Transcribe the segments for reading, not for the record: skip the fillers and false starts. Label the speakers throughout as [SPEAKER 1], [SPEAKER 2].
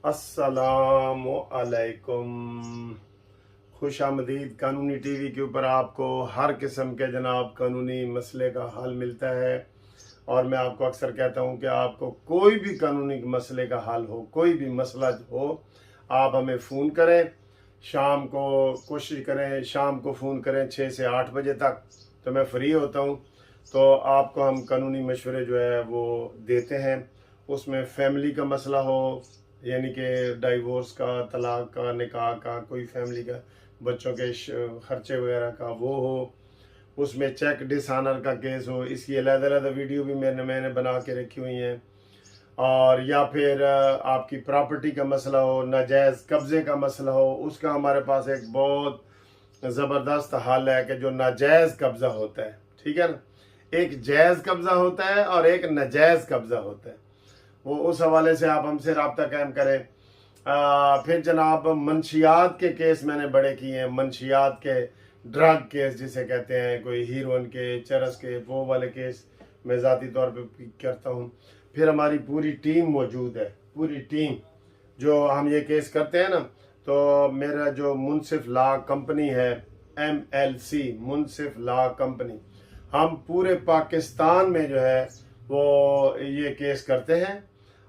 [SPEAKER 1] अस्सलामु अलैकुम। खुश आमदीद। कानूनी टीवी के ऊपर आपको हर किस्म के जनाब कानूनी मसले का हल मिलता है। और मैं आपको अक्सर कहता हूं कि आपको कोई भी कानूनी मसले का हल हो, कोई भी मसला हो, आप हमें फ़ोन करें। शाम को कोशिश करें, शाम को फ़ोन करें 6 से 8 बजे तक, तो मैं फ्री होता हूं। तो आपको हम कानूनी मशवरे जो है वो देते हैं। उसमें फैमिली का मसला हो, यानी कि डाइवोर्स का, तलाक का, निकाह का, कोई फैमिली का, बच्चों के खर्चे वगैरह का वो हो, उसमें चेक डिसऑनर का केस हो, इसकी अलग-अलग वीडियो भी मैंने बना के रखी हुई हैं। और या फिर आपकी प्रॉपर्टी का मसला हो, नाजायज़ कब्ज़े का मसला हो, उसका हमारे पास एक बहुत ज़बरदस्त हल है कि जो नाजायज़ कब्ज़ा होता है, ठीक है ना, एक जायज़ कब्ज़ा होता है और एक नाजायज़ कब्ज़ा होता है। वो उस हवाले से आप हमसे रब्ता कायम करें। फिर जनाब मंशियात के केस मैंने बड़े किए हैं। मंशियात के ड्रग केस जिसे कहते हैं, कोई हीरोइन के, चरस के, वो वाले केस मैं ज़ाती तौर पे करता हूँ। फिर हमारी पूरी टीम मौजूद है, पूरी टीम जो हम ये केस करते हैं ना। तो मेरा जो मुनसिफ लॉ कंपनी है, MLC मुनसिफ लॉ कंपनी, हम पूरे पाकिस्तान में जो है वो ये केस करते हैं।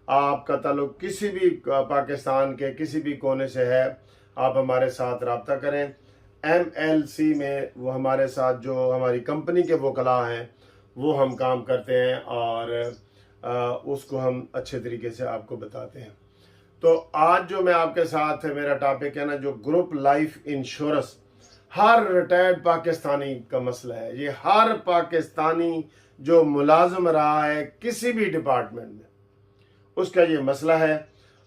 [SPEAKER 1] आपका ताल्लुक किसी भी पाकिस्तान के किसी भी कोने से है, आप हमारे साथ रब्ता करें। MLC में वो हमारे साथ जो हमारी कंपनी के वकला हैं वो हम काम करते हैं और उसको हम अच्छे तरीके से आपको बताते हैं। तो आज जो मैं आपके साथ है, मेरा टॉपिक है ना, जो ग्रुप लाइफ इंश्योरेंस, हर रिटायर्ड पाकिस्तानी का मसला है। ये हर पाकिस्तानी जो मुलाजिम रहा है किसी भी डिपार्टमेंट में, उसका ये मसला है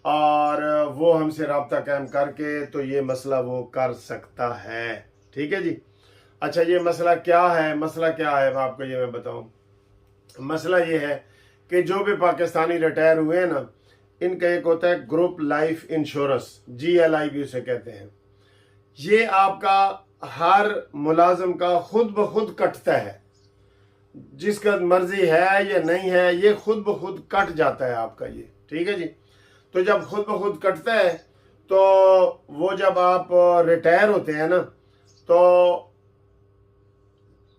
[SPEAKER 1] और वो हमसे रब्ता कायम करके तो ये मसला वो कर सकता है। ठीक है जी। अच्छा, ये मसला क्या है? मसला क्या है आपको ये मैं बताऊं। मसला ये है कि जो भी पाकिस्तानी रिटायर हुए हैं ना, इनका एक होता है ग्रुप लाइफ इंश्योरेंस, GLI भी उसे कहते हैं। ये आपका हर मुलाजिम का खुद ब खुद कटता है, जिसका मर्जी है या नहीं है, ये खुद ब खुद कट जाता है आपका ये। ठीक है जी। तो जब खुद ब खुद कटता है तो वो जब आप रिटायर होते हैं ना, तो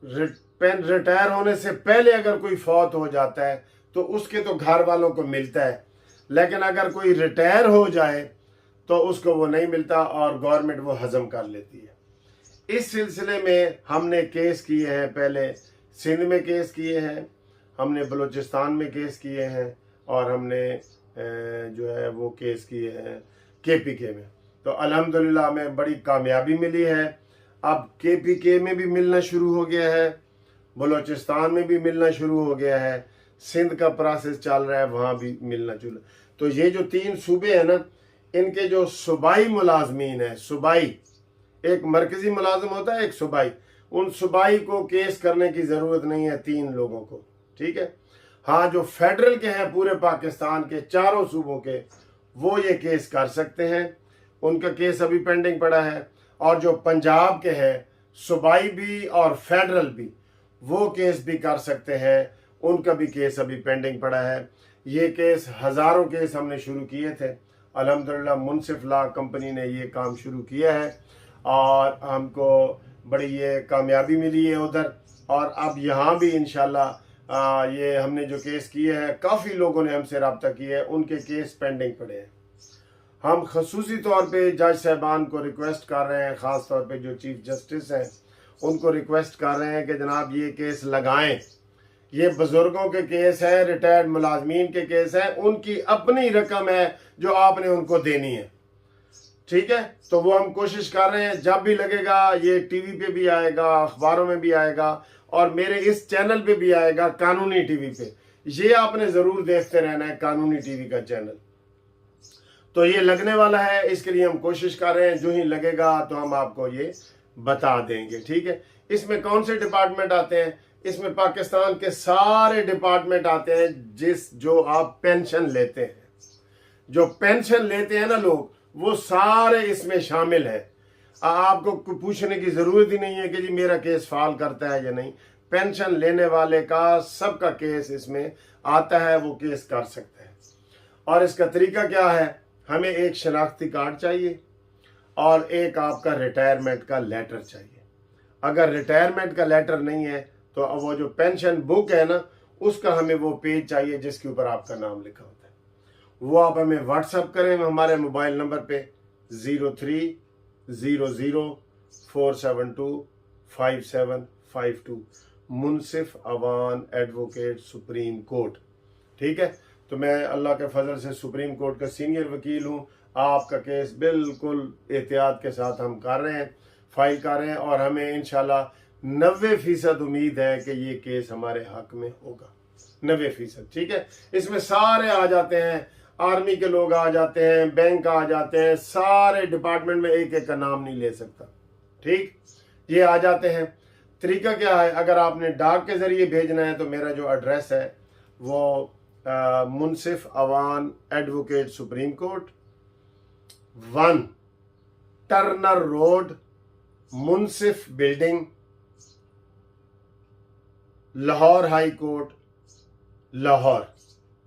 [SPEAKER 1] रिटायर होने से पहले अगर कोई फौत हो जाता है तो उसके तो घर वालों को मिलता है, लेकिन अगर कोई रिटायर हो जाए तो उसको वो नहीं मिलता और गवर्नमेंट वो हजम कर लेती है। इस सिलसिले में हमने केस किए हैं, पहले सिंध में केस किए हैं, हमने बलूचिस्तान में केस किए हैं और हमने जो है वो केस किए हैं KPK में। तो अल्हम्दुलिल्लाह हमें बड़ी कामयाबी मिली है। अब KPK में भी मिलना शुरू हो गया है, बलूचिस्तान में भी मिलना शुरू हो गया है, सिंध का प्रोसेस चल रहा है, वहाँ भी मिलना शुरू। तो ये जो 3 सूबे हैं ना, इनके जो सूबाई मुलाजमीन है, सूबाई, एक मरकजी मुलाजिम होता है, एक सूबाई, उन सूबाई को केस करने की ज़रूरत नहीं है 3 लोगों को। ठीक है। हाँ, जो फेडरल के हैं पूरे पाकिस्तान के चारों सूबों के, वो ये केस कर सकते हैं, उनका केस अभी पेंडिंग पड़ा है। और जो पंजाब के हैं, सूबाई भी और फेडरल भी, वो केस भी कर सकते हैं, उनका भी केस अभी पेंडिंग पड़ा है। ये केस हज़ारों केस हमने शुरू किए थे। अल्हम्दुलिल्लाह मुनसिफ लॉ कंपनी ने ये काम शुरू किया है और हमको बड़ी ये कामयाबी मिली है उधर। और अब यहाँ भी इंशाल्लाह ये हमने जो केस किए हैं, काफ़ी लोगों ने हमसे रब्ता किया है, उनके केस पेंडिंग पड़े हैं। हम खसूसी तौर पे जज साहबान को रिक्वेस्ट कर रहे हैं, ख़ास तौर पे जो चीफ जस्टिस हैं उनको रिक्वेस्ट कर रहे हैं कि जनाब ये केस लगाएं। ये बुजुर्गों के केस है, रिटायर्ड मुलाजमीन के केस है, उनकी अपनी रकम है जो आपने उनको देनी है। ठीक है। तो वो हम कोशिश कर रहे हैं, जब भी लगेगा ये टीवी पे भी आएगा, अखबारों में भी आएगा और मेरे इस चैनल पे भी आएगा, कानूनी टीवी पे। ये आपने ज़रूर देखते रहना है, कानूनी टीवी का चैनल। तो ये लगने वाला है, इसके लिए हम कोशिश कर रहे हैं, जो ही लगेगा तो हम आपको ये बता देंगे। ठीक है। इसमें कौन से डिपार्टमेंट आते हैं? इसमें पाकिस्तान के सारे डिपार्टमेंट आते हैं। जो आप पेंशन लेते हैं, जो पेंशन लेते हैं ना लोग, वो सारे इसमें शामिल है। आपको पूछने की जरूरत ही नहीं है कि जी मेरा केस फाल करता है या नहीं। पेंशन लेने वाले का सबका केस इसमें आता है, वो केस कर सकते हैं। और इसका तरीका क्या है? हमें एक शनाख्ती कार्ड चाहिए और एक आपका रिटायरमेंट का लेटर चाहिए। अगर रिटायरमेंट का लेटर नहीं है तो वो जो पेंशन बुक है ना, उसका हमें वो पेज चाहिए जिसके ऊपर आपका नाम लिखा होता है। वो आप हमें व्हाट्सअप करें हमारे मोबाइल नंबर पे 0300472572 मुनसिफ अवान एडवोकेट सुप्रीम कोर्ट। ठीक है, तो मैं अल्लाह के फजल से सुप्रीम कोर्ट का सीनियर वकील हूँ। आपका केस बिल्कुल एहतियात के साथ हम कर रहे हैं, फाइल कर रहे हैं, और हमें इंशाल्लाह 90% उम्मीद है कि ये केस हमारे हक में होगा। 90%। ठीक है, इसमें सारे आ जाते हैं, आर्मी के लोग आ जाते हैं, बैंक आ जाते हैं, सारे डिपार्टमेंट में एक एक का नाम नहीं ले सकता। ठीक, ये आ जाते हैं। तरीका क्या है, अगर आपने डाक के जरिए भेजना है तो मेरा जो एड्रेस है वो Munsif Awan advocate supreme court 1 Turner road, Munsif building, Lahore high court, Lahore.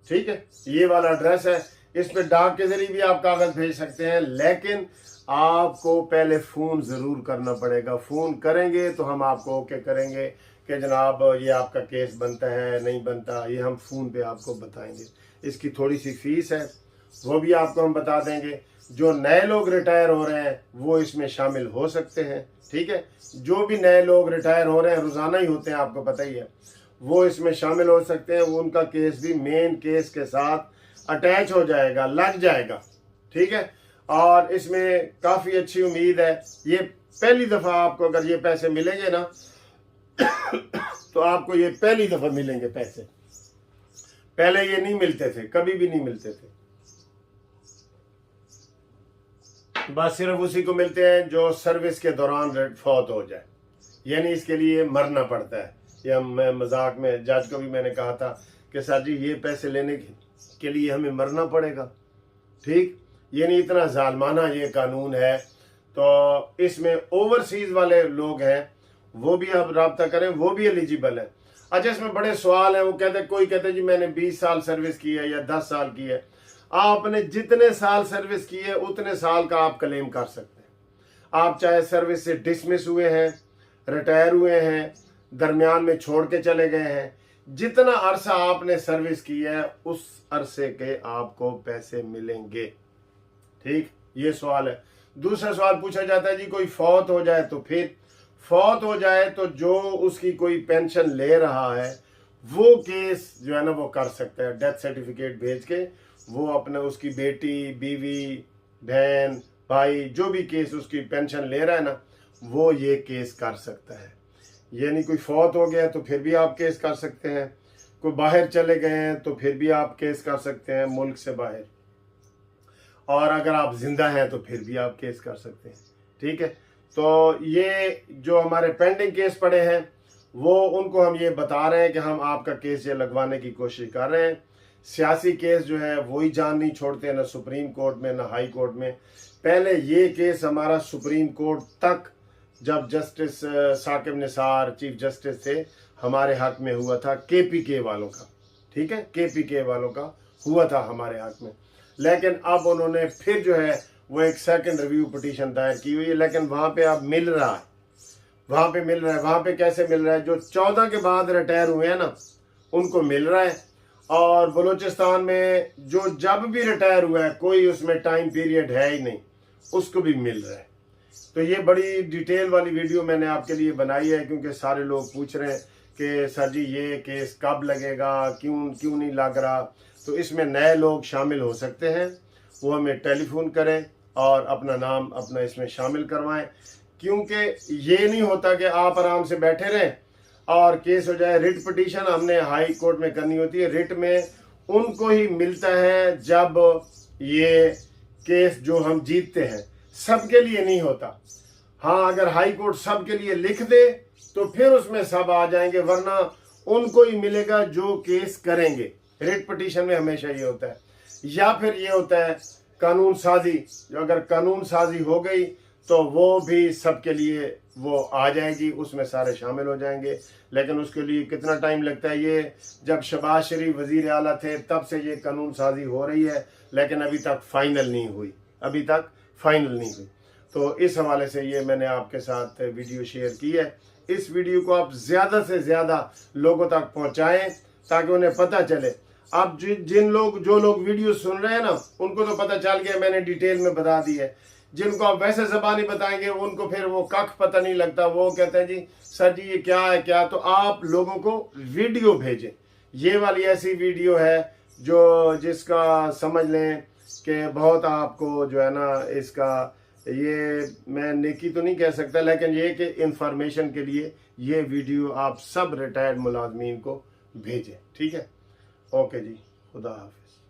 [SPEAKER 1] ठीक है, ये वाला एड्रेस है। इस पे डाक के जरिए भी आप कागज भेज सकते हैं, लेकिन आपको पहले फोन जरूर करना पड़ेगा। फोन करेंगे तो हम आपको ओके करेंगे कि जनाब ये आपका केस बनता है नहीं बनता, ये हम फोन पे आपको बताएंगे। इसकी थोड़ी सी फीस है, वो भी आपको हम बता देंगे। जो नए लोग रिटायर हो रहे हैं वो इसमें शामिल हो सकते हैं। ठीक है, जो भी नए लोग रिटायर हो रहे हैं, रोजाना ही होते हैं, आपको पता ही है, वो इसमें शामिल हो सकते हैं। वो उनका केस भी मेन केस के साथ अटैच हो जाएगा, लग जाएगा। ठीक है, और इसमें काफी अच्छी उम्मीद है। ये पहली दफा आपको अगर ये पैसे मिलेंगे ना तो आपको ये पहली दफा मिलेंगे पैसे। पहले ये नहीं मिलते थे, कभी भी नहीं मिलते थे। बस सिर्फ उसी को मिलते हैं जो सर्विस के दौरान फौत हो जाए, यानी इसके लिए मरना पड़ता है। या मैं मजाक में जज को भी मैंने कहा था कि सर जी ये पैसे लेने के लिए हमें मरना पड़ेगा। ठीक, ये नहीं, इतना जालमाना ये कानून है। तो इसमें ओवरसीज वाले लोग हैं वो भी आप रब्ता करें, वो भी एलिजिबल है। अच्छा, इसमें बड़े सवाल हैं। वो कहते, कोई कहते जी मैंने 20 साल सर्विस की है या 10 साल की है। आपने जितने साल सर्विस की है उतने साल का आप क्लेम कर सकते हैं। आप चाहे सर्विस से डिसमिस हुए हैं, रिटायर हुए हैं, दरमियान में छोड़ के चले गए हैं, जितना अरसा आपने सर्विस की है उस अरसे के आपको पैसे मिलेंगे। ठीक, ये सवाल है। दूसरा सवाल पूछा जाता है जी कोई फौत हो जाए तो फिर फौत हो जाए तो जो उसकी कोई पेंशन ले रहा है वो केस जो है ना वो कर सकता है। डेथ सर्टिफिकेट भेज के वो अपने उसकी बेटी, बीवी, बहन, भाई, जो भी केस उसकी पेंशन ले रहा है ना, वो ये केस कर सकता है। यानी कोई फौत हो गया तो फिर भी आप केस कर सकते हैं, कोई बाहर चले गए हैं तो फिर भी आप केस कर सकते हैं मुल्क से बाहर, और अगर आप जिंदा हैं तो फिर भी आप केस कर सकते हैं। ठीक है, तो ये जो हमारे पेंडिंग केस पड़े हैं वो उनको हम ये बता रहे हैं कि हम आपका केस ये लगवाने की कोशिश कर रहे हैं। सियासी केस जो है वही जान नहीं छोड़ते, ना सुप्रीम कोर्ट में ना हाई कोर्ट में। पहले ये केस हमारा सुप्रीम कोर्ट तक, जब justice Saqib Nisar chief justice थे, हमारे हक में हुआ था, केपीके वालों का। ठीक है, केपीके वालों का हुआ था हमारे हक में। लेकिन अब उन्होंने फिर जो है वो एक सेकंड रिव्यू पिटीशन दायर की हुई है, लेकिन वहां पे अब मिल रहा है, वहां पे मिल रहा है। वहां पे कैसे मिल रहा है, जो 14 के बाद रिटायर हुए हैं ना उनको मिल रहा है, और बलूचिस्तान में जो जब भी रिटायर हुआ है कोई उसमें टाइम पीरियड है ही नहीं, उसको भी मिल रहा है। तो ये बड़ी डिटेल वाली वीडियो मैंने आपके लिए बनाई है, क्योंकि सारे लोग पूछ रहे हैं कि सर जी ये केस कब लगेगा, क्यों नहीं लग रहा। तो इसमें नए लोग शामिल हो सकते हैं, वो हमें टेलीफोन करें और अपना नाम अपना इसमें शामिल करवाएं, क्योंकि ये नहीं होता कि आप आराम से बैठे रहें और केस हो जाए। रिट पिटीशन हमने हाई कोर्ट में करनी होती है, रिट में उनको ही मिलता है जब ये केस जो हम जीतते हैं, सबके लिए नहीं होता। हाँ, अगर हाई कोर्ट सबके लिए लिख दे तो फिर उसमें सब आ जाएंगे, वरना उनको ही मिलेगा जो केस करेंगे। रिट पिटीशन में हमेशा ये होता है। या फिर ये होता है कानून साजी, अगर कानून साजी हो गई तो वो भी सबके लिए वो आ जाएगी, उसमें सारे शामिल हो जाएंगे। लेकिन उसके लिए कितना टाइम लगता है, ये जब शहबाज शरीफ वजीर आला थे तब से ये कानून साजी हो रही है, लेकिन अभी तक फाइनल नहीं हुई, अभी तक फाइनल नहीं हुई। तो इस हवाले से ये मैंने आपके साथ वीडियो शेयर की है। इस वीडियो को आप ज़्यादा से ज़्यादा लोगों तक पहुँचाएँ ताकि उन्हें पता चले। अब जो लोग वीडियो सुन रहे हैं ना, उनको तो पता चल गया, मैंने डिटेल में बता दी है। जिनको आप वैसे ज़बानी बताएंगे उनको फिर वो कख पता नहीं लगता, वो कहते हैं जी सर जी ये क्या है क्या। तो आप लोगों को वीडियो भेजें, ये वाली ऐसी वीडियो है जिसका समझ लें कि बहुत आपको जो है ना, इसका ये मैं नेकी तो नहीं कह सकता, लेकिन ये कि इंफॉर्मेशन के लिए ये वीडियो आप सब रिटायर्ड मुलाजमीन को भेजें। ठीक है, ओके जी, खुदा हाफिज़।